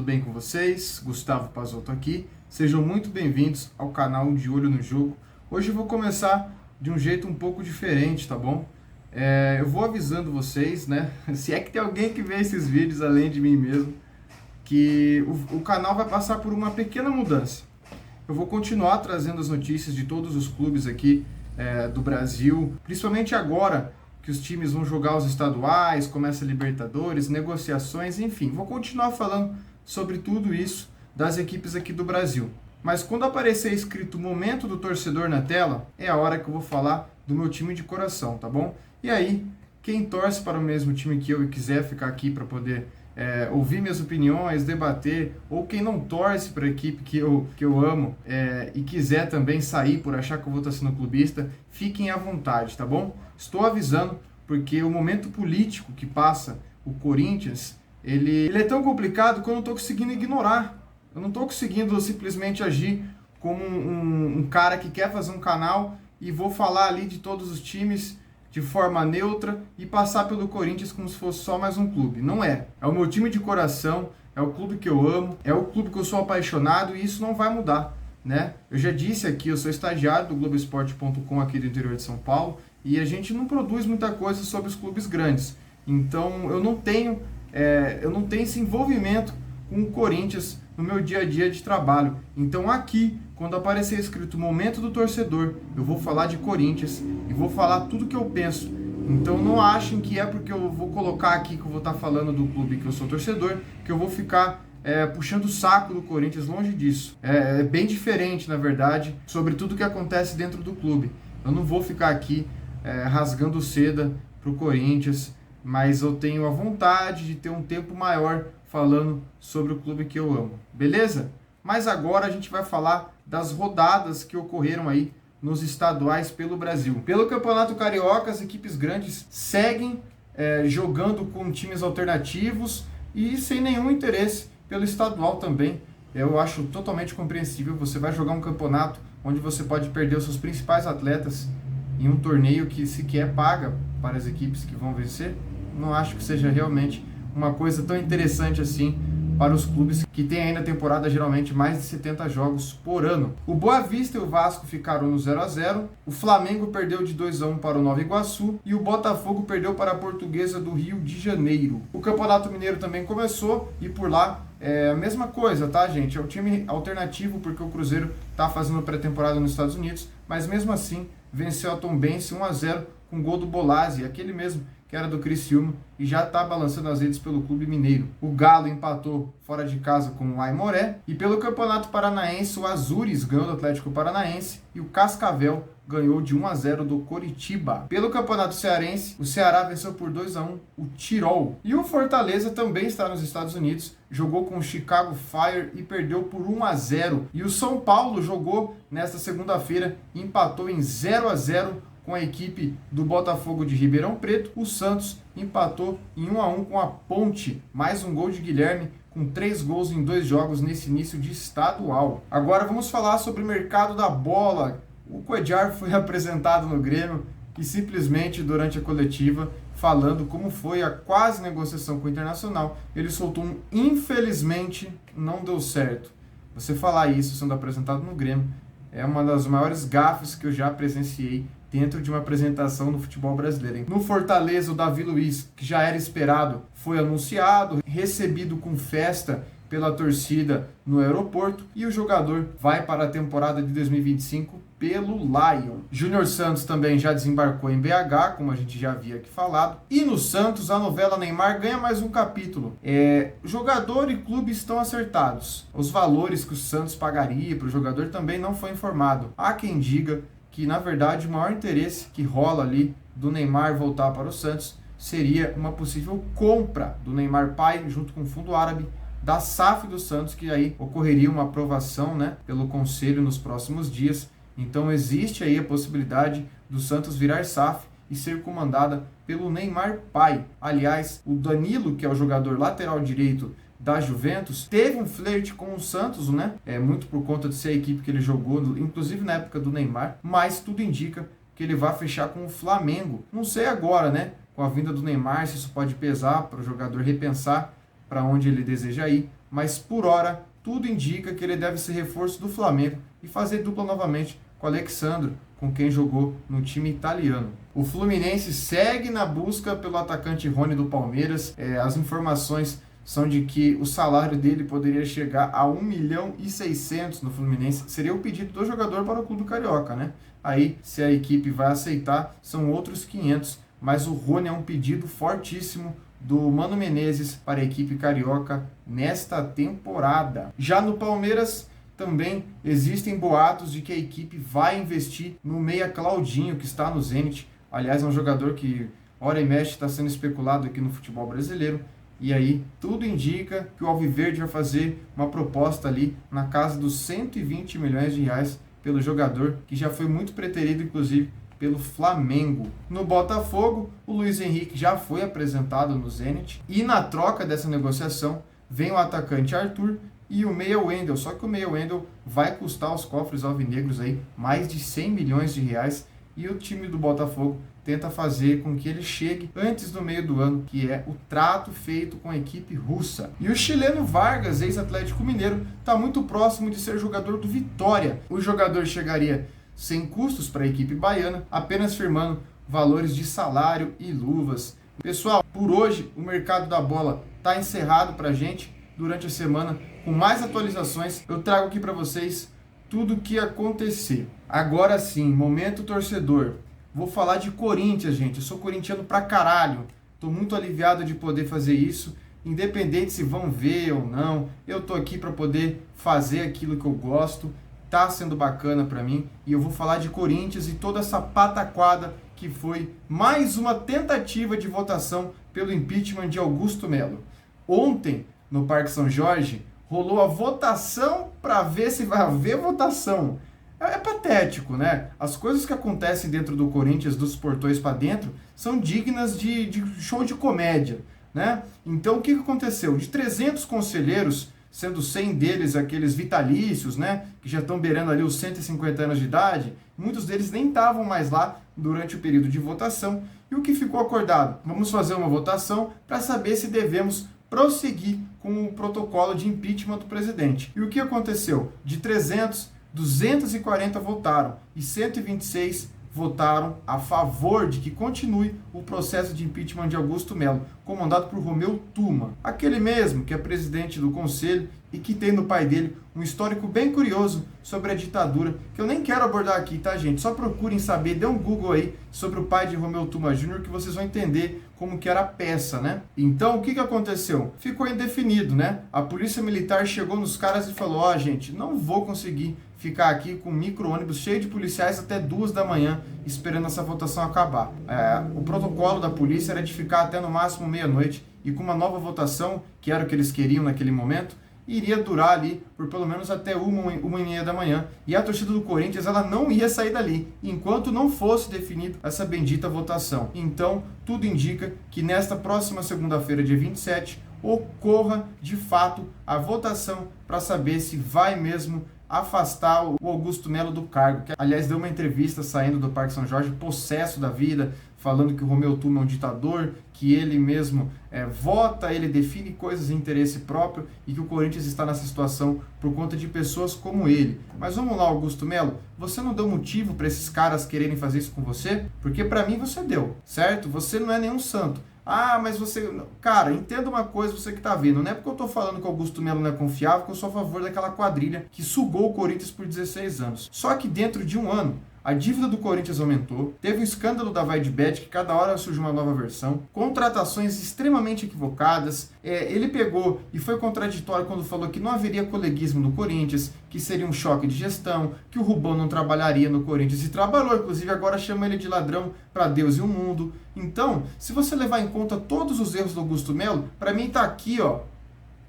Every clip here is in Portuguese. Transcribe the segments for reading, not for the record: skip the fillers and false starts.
tudo bem com vocês? Gustavo Pazotto aqui. Sejam muito bem-vindos ao canal De Olho no Jogo. Hoje eu vou começar de um jeito um pouco diferente, tá bom? Eu vou avisando vocês, né? Se é que tem alguém que vê esses vídeos além de mim mesmo, que o canal vai passar por uma pequena mudança. Eu vou continuar trazendo as notícias de todos os clubes aqui do Brasil, principalmente agora que os times vão jogar os estaduais, começa a Libertadores, negociações, enfim. Vou continuar falando sobre tudo isso das equipes aqui do Brasil. Mas quando aparecer escrito Momento do Torcedor na tela, é a hora que eu vou falar do meu time de coração, tá bom? E aí, quem torce para o mesmo time que eu e quiser ficar aqui para poder ouvir minhas opiniões, debater, ou quem não torce para a equipe que eu amo e quiser também sair por achar que eu vou estar sendo clubista, fiquem à vontade, tá bom? Estou avisando porque o momento político que passa o Corinthians, ele é tão complicado que eu não estou conseguindo ignorar. Eu não estou conseguindo simplesmente agir como um cara que quer fazer um canal e vou falar ali de todos os times de forma neutra e passar pelo Corinthians como se fosse só mais um clube. Não é. É o meu time de coração, é o clube que eu amo, é o clube que eu sou apaixonado e isso não vai mudar, né? Eu já disse aqui, eu sou estagiário do Globoesporte.com aqui do interior de São Paulo e a gente não produz muita coisa sobre os clubes grandes. Então eu não tenho esse envolvimento com o Corinthians no meu dia a dia de trabalho. Então aqui, quando aparecer escrito Momento do Torcedor, eu vou falar de Corinthians e vou falar tudo que eu penso. Então não achem que é porque eu vou colocar aqui que eu vou estar falando do clube que eu sou torcedor, que eu vou ficar puxando o saco do Corinthians, longe disso. É bem diferente, na verdade, sobre tudo que acontece dentro do clube. Eu não vou ficar aqui rasgando seda pro Corinthians, mas eu tenho a vontade de ter um tempo maior falando sobre o clube que eu amo, beleza? Mas agora a gente vai falar das rodadas que ocorreram aí nos estaduais pelo Brasil. Pelo Campeonato Carioca, as equipes grandes seguem jogando com times alternativos e sem nenhum interesse pelo estadual também. Eu acho totalmente compreensível. Você vai jogar um campeonato onde você pode perder os seus principais atletas em um torneio que sequer paga para as equipes que vão vencer. Não acho que seja realmente uma coisa tão interessante assim para os clubes que têm aí na temporada geralmente mais de 70 jogos por ano. O Boa Vista e o Vasco ficaram no 0-0, o Flamengo perdeu de 2-1 para o Nova Iguaçu e o Botafogo perdeu para a Portuguesa do Rio de Janeiro. O Campeonato Mineiro também começou e por lá é a mesma coisa, tá, gente? É um time alternativo porque o Cruzeiro está fazendo pré-temporada nos Estados Unidos, mas mesmo assim venceu a Tombense 1-0 com gol do Bolazzi, aquele mesmo que era do Criciúma e já está balançando as redes pelo Clube Mineiro. O Galo empatou fora de casa com o Aimoré e pelo Campeonato Paranaense o Azures ganhou do Atlético Paranaense e o Cascavel ganhou de 1-0 do Coritiba. Pelo Campeonato Cearense, o Ceará venceu por 2-1 o Tirol. E o Fortaleza também está nos Estados Unidos, jogou com o Chicago Fire e perdeu por 1-0. E o São Paulo jogou nesta segunda-feira e empatou em 0-0 com a equipe do Botafogo de Ribeirão Preto. O Santos empatou em 1-1 com a Ponte, mais um gol de Guilherme, com 3 gols em 2 jogos nesse início de estadual. Agora vamos falar sobre o mercado da bola. O Cuéllar foi apresentado no Grêmio e simplesmente durante a coletiva, falando como foi a quase negociação com o Internacional, ele soltou um infelizmente não deu certo. Você falar isso sendo apresentado no Grêmio é uma das maiores gafes que eu já presenciei dentro de uma apresentação no futebol brasileiro, hein? No Fortaleza, o Davi Luiz, que já era esperado, foi anunciado, recebido com festa pela torcida no aeroporto e o jogador vai para a temporada de 2025 pelo Lion. Júnior Santos também já desembarcou em BH, como a gente já havia aqui falado. E no Santos, a novela Neymar ganha mais um capítulo. Jogador e clube estão acertados. Os valores que o Santos pagaria para o jogador também não foi informado. Há quem diga que, na verdade, o maior interesse que rola ali do Neymar voltar para o Santos seria uma possível compra do Neymar pai, junto com o fundo árabe, da SAF do Santos, que aí ocorreria uma aprovação, né, pelo Conselho nos próximos dias. Então existe aí a possibilidade do Santos virar SAF e ser comandada pelo Neymar pai. Aliás, o Danilo, que é o jogador lateral direito da Juventus, teve um flerte com o Santos, né? Muito por conta de ser a equipe que ele jogou, inclusive na época do Neymar, mas tudo indica que ele vai fechar com o Flamengo. Não sei agora, né? Com a vinda do Neymar, se isso pode pesar para o jogador repensar para onde ele deseja ir, mas por hora tudo indica que ele deve ser reforço do Flamengo e fazer dupla novamente com o Alexandro, com quem jogou no time italiano. O Fluminense segue na busca pelo atacante Rony do Palmeiras. As informações são de que o salário dele poderia chegar a 1,6 milhão no Fluminense. Seria o pedido do jogador para o clube carioca, né? Aí, se a equipe vai aceitar, são outros 500. Mas o Rony é um pedido fortíssimo do Mano Menezes para a equipe carioca nesta temporada. Já no Palmeiras, também existem boatos de que a equipe vai investir no meia Claudinho, que está no Zenit. Aliás, é um jogador que, hora e mexe, está sendo especulado aqui no futebol brasileiro. E aí, tudo indica que o Alviverde vai fazer uma proposta ali na casa dos 120 milhões de reais pelo jogador, que já foi muito preterido, inclusive, pelo Flamengo. No Botafogo, o Luiz Henrique já foi apresentado no Zenit. E na troca dessa negociação, vem o atacante Arthur e o meia Wendel. Só que o meia Wendel vai custar aos cofres alvinegros aí mais de 100 milhões de reais. E o time do Botafogo tenta fazer com que ele chegue antes do meio do ano, que é o trato feito com a equipe russa. E o chileno Vargas, ex-Atlético Mineiro, está muito próximo de ser jogador do Vitória. O jogador chegaria sem custos para a equipe baiana, apenas firmando valores de salário e luvas. Pessoal, por hoje o mercado da bola está encerrado para a gente. Durante a semana, com mais atualizações, eu trago aqui para vocês tudo o que acontecer. Agora sim, momento torcedor. Vou falar de Corinthians, gente. Eu sou corintiano pra caralho. Tô muito aliviado de poder fazer isso, independente se vão ver ou não. Eu tô aqui para poder fazer aquilo que eu gosto. Tá sendo bacana para mim. E eu vou falar de Corinthians e toda essa pataquada que foi mais uma tentativa de votação pelo impeachment de Augusto Melo. Ontem, no Parque São Jorge, rolou a votação para ver se vai haver votação. É patético, né? As coisas que acontecem dentro do Corinthians, dos portões para dentro, são dignas de show de comédia, né? Então, o que aconteceu? De 300 conselheiros, sendo 100 deles aqueles vitalícios, né? Que já estão beirando ali os 150 anos de idade, muitos deles nem estavam mais lá durante o período de votação. E o que ficou acordado? Vamos fazer uma votação para saber se devemos prosseguir com o protocolo de impeachment do presidente. E o que aconteceu? De 300, 240 votaram e 126 votaram a favor de que continue o processo de impeachment de Augusto Melo, comandado por Romeu Tuma, aquele mesmo que é presidente do conselho e que tem no pai dele um histórico bem curioso sobre a ditadura, que eu nem quero abordar aqui, tá, gente? Só procurem saber, dê um Google aí sobre o pai de Romeu Tuma Jr., que vocês vão entender como que era a peça, né? Então, o que aconteceu? Ficou indefinido, né? A polícia militar chegou nos caras e falou, ó, gente, não vou conseguir ficar aqui com um micro-ônibus cheio de policiais até 2 da manhã esperando essa votação acabar. O protocolo da polícia era de ficar até no máximo meia-noite e com uma nova votação, que era o que eles queriam naquele momento, iria durar ali por pelo menos até 1h30 da manhã. E a torcida do Corinthians, ela não ia sair dali, enquanto não fosse definida essa bendita votação. Então, tudo indica que nesta próxima segunda-feira, dia 27, ocorra de fato a votação para saber se vai mesmo afastar o Augusto Melo do cargo, que aliás deu uma entrevista saindo do Parque São Jorge, possesso da vida, falando que o Romeu Tuma é um ditador, que ele mesmo vota, ele define coisas de interesse próprio e que o Corinthians está nessa situação por conta de pessoas como ele. Mas vamos lá, Augusto Melo, você não deu motivo para esses caras quererem fazer isso com você? Porque para mim você deu, certo? Você não é nenhum santo. Ah, mas você... Cara, entenda uma coisa, você que tá vendo. Não é porque eu tô falando que o Augusto Melo não é confiável que eu sou a favor daquela quadrilha que sugou o Corinthians por 16 anos. Só que dentro de um ano, a dívida do Corinthians aumentou, teve um escândalo da Vaidbet, que cada hora surge uma nova versão, contratações extremamente equivocadas, ele pegou e foi contraditório quando falou que não haveria coleguismo no Corinthians, que seria um choque de gestão, que o Rubão não trabalharia no Corinthians e trabalhou, inclusive agora chama ele de ladrão para Deus e o mundo. Então, se você levar em conta todos os erros do Augusto Melo, para mim tá aqui, ó.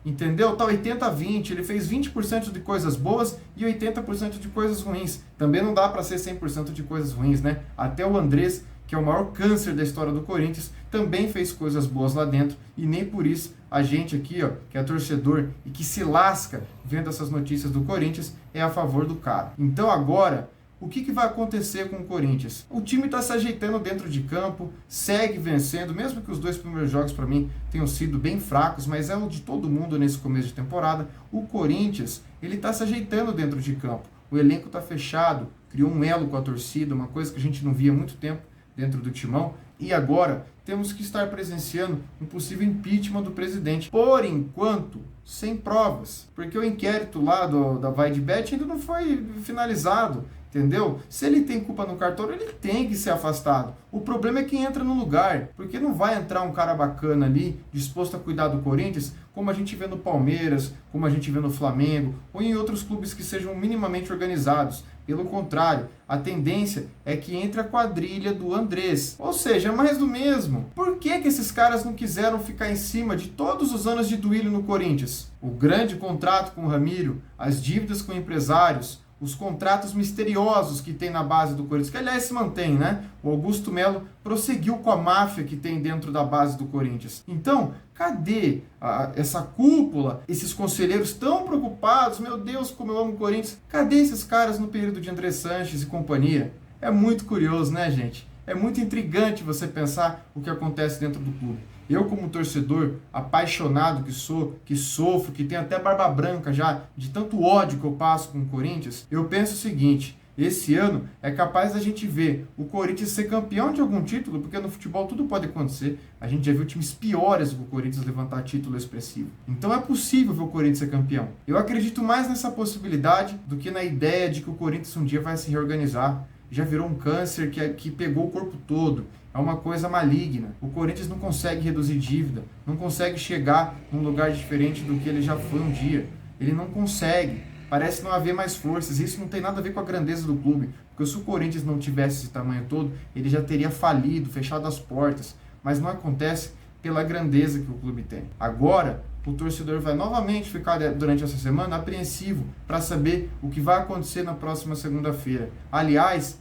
Entendeu? Tá 80-20, ele fez 20% de coisas boas e 80% de coisas ruins. Também não dá para ser 100% de coisas ruins, né? Até o Andrés, que é o maior câncer da história do Corinthians, também fez coisas boas lá dentro e nem por isso a gente aqui, ó, que é torcedor e que se lasca vendo essas notícias do Corinthians, é a favor do cara. Então agora, O que vai acontecer com o Corinthians? O time está se ajeitando dentro de campo, segue vencendo, mesmo que os 2 primeiros jogos para mim tenham sido bem fracos, mas é o de todo mundo nesse começo de temporada. O Corinthians, ele está se ajeitando dentro de campo. O elenco está fechado, criou um elo com a torcida, uma coisa que a gente não via há muito tempo dentro do Timão. E agora temos que estar presenciando um possível impeachment do presidente. Por enquanto, sem provas, porque o inquérito lá da Vaidbet ainda não foi finalizado. Entendeu? Se ele tem culpa no cartório, ele tem que ser afastado. O problema é quem entra no lugar, porque não vai entrar um cara bacana ali, disposto a cuidar do Corinthians, como a gente vê no Palmeiras, como a gente vê no Flamengo, ou em outros clubes que sejam minimamente organizados. Pelo contrário, a tendência é que entre a quadrilha do Andrés. Ou seja, é mais do mesmo. Por que esses caras não quiseram ficar em cima de todos os anos de Duílio no Corinthians? O grande contrato com o Ramiro, as dívidas com empresários, os contratos misteriosos que tem na base do Corinthians, que aliás se mantém, né? O Augusto Melo prosseguiu com a máfia que tem dentro da base do Corinthians. Então, cadê essa cúpula, esses conselheiros tão preocupados? Meu Deus, como eu amo o Corinthians. Cadê esses caras no período de André Sanches e companhia? É muito curioso, né, gente? É muito intrigante você pensar o que acontece dentro do clube. Eu, como torcedor apaixonado que sou, que sofro, que tenho até barba branca já, de tanto ódio que eu passo com o Corinthians, eu penso o seguinte: esse ano é capaz da gente ver o Corinthians ser campeão de algum título, porque no futebol tudo pode acontecer. A gente já viu times piores do que o Corinthians levantar título expressivo. Então é possível ver o Corinthians ser campeão. Eu acredito mais nessa possibilidade do que na ideia de que o Corinthians um dia vai se reorganizar. Já virou um câncer que pegou o corpo todo. É uma coisa maligna. O Corinthians não consegue reduzir dívida, não consegue chegar num lugar diferente do que ele já foi um dia. Ele não consegue. Parece não haver mais forças. Isso não tem nada a ver com a grandeza do clube. Porque se o Corinthians não tivesse esse tamanho todo, ele já teria falido, fechado as portas. Mas não acontece pela grandeza que o clube tem. Agora, o torcedor vai novamente ficar durante essa semana apreensivo para saber o que vai acontecer na próxima segunda-feira. Aliás,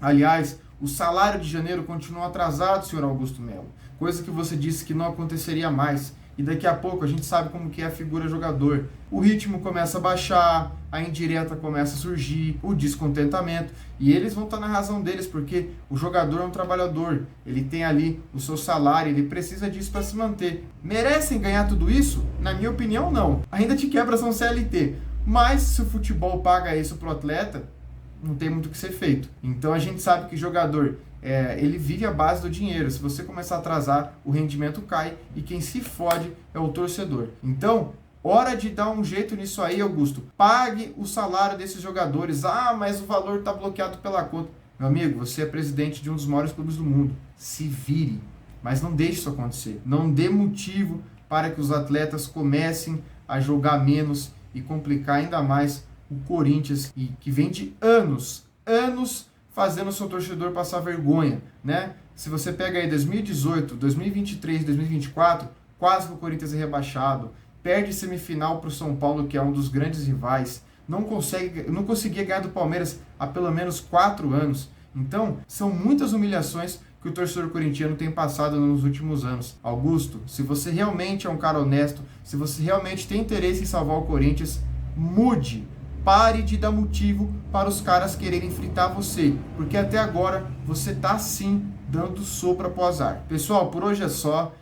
o salário de janeiro continua atrasado, senhor Augusto Melo. Coisa que você disse que não aconteceria mais. E daqui a pouco a gente sabe como que é a figura jogador. O ritmo começa a baixar, a indireta começa a surgir, o descontentamento. E eles vão estar na razão deles, porque o jogador é um trabalhador. Ele tem ali o seu salário, ele precisa disso para se manter. Merecem ganhar tudo isso? Na minha opinião, não. Ainda te quebra são CLT. Mas se o futebol paga isso pro atleta, não tem muito o que ser feito. Então a gente sabe que jogador, ele vive à base do dinheiro. Se você começar a atrasar, o rendimento cai e quem se fode é o torcedor. Então, hora de dar um jeito nisso aí, Augusto. Pague o salário desses jogadores. Ah, mas o valor está bloqueado pela conta. Meu amigo, você é presidente de um dos maiores clubes do mundo. Se vire. Mas não deixe isso acontecer. Não dê motivo para que os atletas comecem a jogar menos e complicar ainda mais o Corinthians, que vem de anos fazendo o seu torcedor passar vergonha, né? Se você pega aí 2018, 2023, 2024, quase que o Corinthians é rebaixado, perde semifinal para o São Paulo, que é um dos grandes rivais, não conseguia ganhar do Palmeiras há pelo menos 4 anos. Então, são muitas humilhações que o torcedor corintiano tem passado nos últimos anos. Augusto, se você realmente é um cara honesto, se você realmente tem interesse em salvar o Corinthians, mude. Pare de dar motivo para os caras quererem fritar você, porque até agora você tá sim dando sopa pro azar. Pessoal, por hoje é só.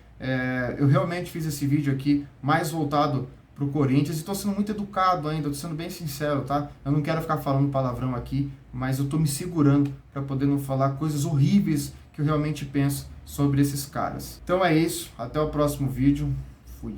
Eu realmente fiz esse vídeo aqui mais voltado pro Corinthians e tô sendo muito educado ainda, tô sendo bem sincero, tá? Eu não quero ficar falando palavrão aqui, mas eu tô me segurando para poder não falar coisas horríveis que eu realmente penso sobre esses caras. Então é isso, até o próximo vídeo. Fui.